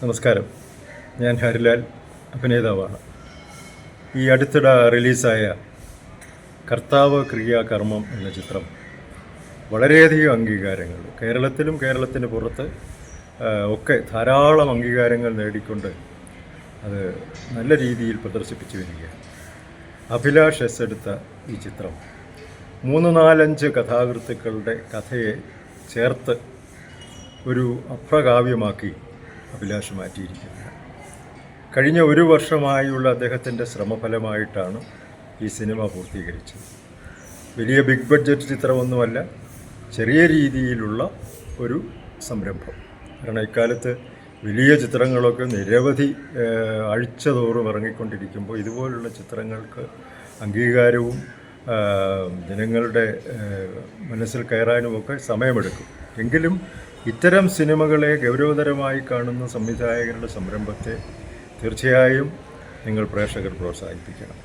നമസ്കാരം. ഞാൻ ഹരിലാൽ, അഭിനേതാവാണ്. ഈ അടുത്തിടെ റിലീസായ കർത്താവ് ക്രിയാകർമ്മം എന്ന ചിത്രം വളരെയധികം അംഗീകാരങ്ങൾ കേരളത്തിലും കേരളത്തിന് പുറത്ത് ഒക്കെ ധാരാളം അംഗീകാരങ്ങൾ നേടിക്കൊണ്ട് അത് നല്ല രീതിയിൽ പ്രദർശിപ്പിച്ചു വരികയാണ്. അഭിലാഷ് എസ് എടുത്ത ഈ ചിത്രം 3-4-5 കഥാകൃത്തുക്കളുടെ കഥയെ ചേർത്ത് ഒരു അപ്രകാവ്യമാക്കി അഭിലാഷ് മാറ്റിയിരിക്കുന്നത്. കഴിഞ്ഞ 1 വർഷമായുള്ള അദ്ദേഹത്തിൻ്റെ ശ്രമഫലമായിട്ടാണ് ഈ സിനിമ പൂർത്തീകരിച്ചത്. വലിയ ബിഗ് ബഡ്ജറ്റ് ചിത്രമൊന്നുമല്ല, ചെറിയ രീതിയിലുള്ള ഒരു സംരംഭം. കാരണം ഇക്കാലത്ത് വലിയ ചിത്രങ്ങളൊക്കെ നിരവധി ആഴ്ചതോറും ഇറങ്ങിക്കൊണ്ടിരിക്കുമ്പോൾ ഇതുപോലുള്ള ചിത്രങ്ങൾക്ക് അംഗീകാരവും ജനങ്ങളുടെ മനസ്സിൽ കയറാനുമൊക്കെ സമയമെടുക്കും. എങ്കിലും ഇത്തരം സിനിമകളെ ഗൗരവതരമായി കാണുന്ന സംവിധായകരുടെ സംരംഭത്തെ തീർച്ചയായും നിങ്ങൾ പ്രേക്ഷകർ പ്രോത്സാഹിപ്പിക്കണം.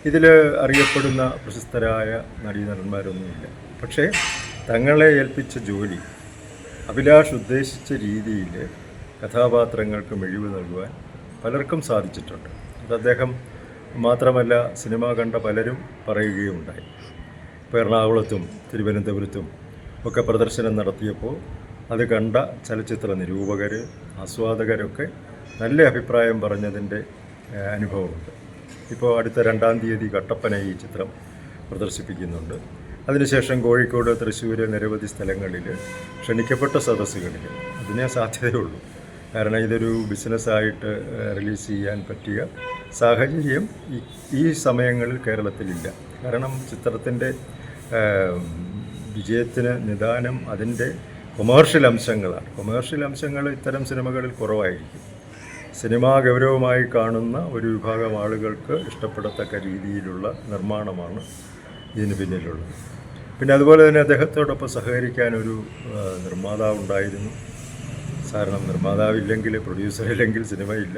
ഇതിൽ അറിയപ്പെടുന്ന പ്രശസ്തരായ നടീനടന്മാരൊന്നുമില്ല. പക്ഷേ തങ്ങളെ ഏൽപ്പിച്ച ജോലി അഭിലാഷ് ഉദ്ദേശിച്ച രീതിയിൽ കഥാപാത്രങ്ങൾക്ക് മിഴിവ് നൽകുവാൻ പലർക്കും സാധിച്ചിട്ടുണ്ട്. അത് അദ്ദേഹം മാത്രമല്ല, സിനിമ കണ്ട പലരും പറയുകയുണ്ടായി. ഇപ്പോൾ എറണാകുളത്തും തിരുവനന്തപുരത്തും ഒക്കെ പ്രദർശനം നടത്തിയപ്പോൾ അത് കണ്ട ചലച്ചിത്ര നിരൂപകർ, ആസ്വാദകരൊക്കെ നല്ല അഭിപ്രായം പറഞ്ഞതിൻ്റെ അനുഭവമുണ്ട്. ഇപ്പോൾ അടുത്ത 2-ാം തീയതി കട്ടപ്പന ഈ ചിത്രം പ്രദർശിപ്പിക്കുന്നുണ്ട്. അതിനുശേഷം കോഴിക്കോട്, തൃശ്ശൂർ, നിരവധി സ്ഥലങ്ങളിൽ ക്ഷണിക്കപ്പെട്ട സദസ്സുകളിൽ അതിനേ സാധ്യതയുള്ളൂ. കാരണം ഇതൊരു ബിസിനസ്സായിട്ട് റിലീസ് ചെയ്യാൻ പറ്റിയ സാഹചര്യം ഈ സമയങ്ങളിൽ കേരളത്തിലില്ല. കാരണം ചിത്രത്തിൻ്റെ വിജയത്തിന് നിദാനം അതിൻ്റെ കൊമേർഷ്യൽ അംശങ്ങളാണ്. കൊമേർഷ്യൽ അംശങ്ങൾ ഇത്തരം സിനിമകളിൽ കുറവായിരിക്കും. സിനിമാ ഗൗരവമായി കാണുന്ന ഒരു വിഭാഗം ആളുകൾക്ക് ഇഷ്ടപ്പെടത്തക്ക രീതിയിലുള്ള നിർമ്മാണമാണ് ഇതിന് പിന്നിലുള്ളത്. പിന്നെ അതുപോലെ തന്നെ അദ്ദേഹത്തോടൊപ്പം സഹകരിക്കാനൊരു നിർമ്മാതാവുണ്ടായിരുന്നു. കാരണം നിർമ്മാതാവില്ലെങ്കിൽ, പ്രൊഡ്യൂസറില്ലെങ്കിൽ സിനിമയില്ല.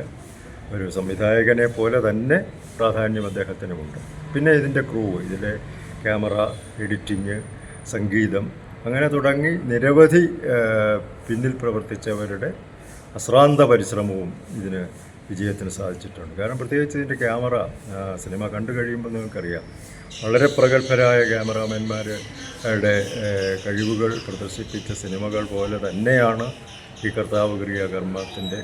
ഒരു സംവിധായകനെ പോലെ തന്നെ പ്രാധാന്യം അദ്ദേഹത്തിനുമുണ്ട്. പിന്നെ ഇതിൻ്റെ ക്രൂ, ഇതിലെ ക്യാമറ, എഡിറ്റിങ്, സംഗീതം, അങ്ങനെ തുടങ്ങി നിരവധി പിന്നിൽ പ്രവർത്തിച്ചവരുടെ അശ്രാന്ത പരിശ്രമവും ഇതിന് വിജയത്തിന് സാധിച്ചിട്ടുണ്ട്. കാരണം പ്രത്യേകിച്ച് ഇതിൻ്റെ ക്യാമറ സിനിമ കണ്ടു കഴിയുമ്പോൾ നിങ്ങൾക്കറിയാം, വളരെ പ്രഗത്ഭരായ ക്യാമറാമാന്മാരുടെ കഴിവുകൾ പ്രദർശിപ്പിച്ച സിനിമകൾ പോലെ തന്നെയാണ് ഈ കർത്താവ് ക്രിയാകർമ്മത്തിൻ്റെ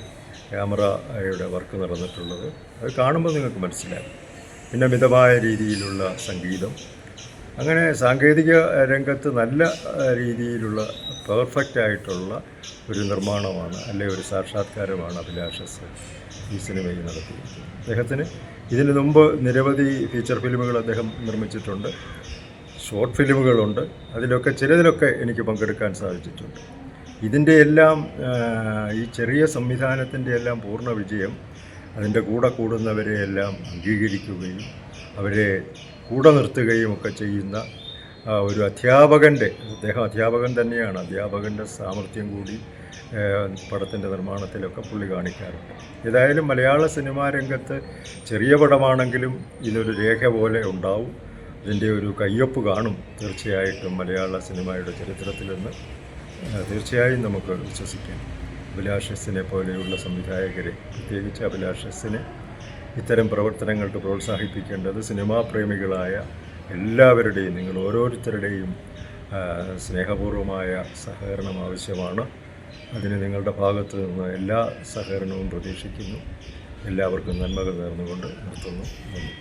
ക്യാമറയുടെ വർക്ക് നടന്നിട്ടുള്ളത്. അത് കാണുമ്പോൾ നിങ്ങൾക്ക് മനസ്സിലാകും. പിന്നെ മിതമായ രീതിയിലുള്ള സംഗീതം, അങ്ങനെ സാങ്കേതിക രംഗത്ത് നല്ല രീതിയിലുള്ള പെർഫെക്റ്റ് ആയിട്ടുള്ള ഒരു നിർമ്മാണമാണ്, അല്ലെ ഒരു സാക്ഷാത്കാരമാണ് അഭിലാഷസ് ഈ സിനിമയിൽ നടത്തിയിരിക്കുന്നത്. അദ്ദേഹത്തിന് ഇതിനു മുമ്പ് നിരവധി ഫീച്ചർ ഫിലിമുകൾ അദ്ദേഹം നിർമ്മിച്ചിട്ടുണ്ട്, ഷോർട്ട് ഫിലിമുകളുണ്ട്. ചിലതിലൊക്കെ എനിക്ക് പങ്കെടുക്കാൻ സാധിച്ചിട്ടുണ്ട്. ഇതിൻ്റെ എല്ലാം ഈ ചെറിയ സംവിധാനത്തിൻ്റെ എല്ലാം പൂർണ്ണ വിജയം അതിൻ്റെ കൂടെ കൂടുന്നവരെയെല്ലാം അംഗീകരിക്കുകയും അവരെ കൂടെ നിർത്തുകയും ഒക്കെ ചെയ്യുന്ന ഒരു അദ്ദേഹം അധ്യാപകൻ തന്നെയാണ്. അധ്യാപകൻ്റെ സാമർഥ്യം കൂടി പടത്തിൻ്റെ നിർമ്മാണത്തിലൊക്കെ പുള്ളി കാണിക്കാറുണ്ട്. ഏതായാലും മലയാള സിനിമാ രംഗത്ത് ചെറിയ പടമാണെങ്കിലും ഇതൊരു രേഖ പോലെ ഉണ്ടാവും. ഇതിൻ്റെ ഒരു കയ്യൊപ്പ് കാണും തീർച്ചയായിട്ടും മലയാള സിനിമയുടെ ചരിത്രത്തിൽ നിന്ന് തീർച്ചയായും നമുക്ക് വിശ്വസിക്കാം. അഭിലാഷ് എസിനെ പോലെയുള്ള സംവിധായകരെ, പ്രത്യേകിച്ച് അഭിലാഷ് എസിനെ ഇത്തരം പ്രവർത്തനങ്ങൾക്ക് പ്രോത്സാഹിപ്പിക്കേണ്ടത് സിനിമാ പ്രേമികളായ എല്ലാവരുടെയും, നിങ്ങൾ ഓരോരുത്തരുടെയും സ്നേഹപൂർവമായ സഹകരണം ആവശ്യമാണ്. അതിന് നിങ്ങളുടെ ഭാഗത്തു നിന്ന് എല്ലാ സഹകരണവും പ്രതീക്ഷിക്കുന്നു. എല്ലാവർക്കും നന്മകൾ നേർന്നുകൊണ്ട് നിർത്തുന്നു. നന്ദി.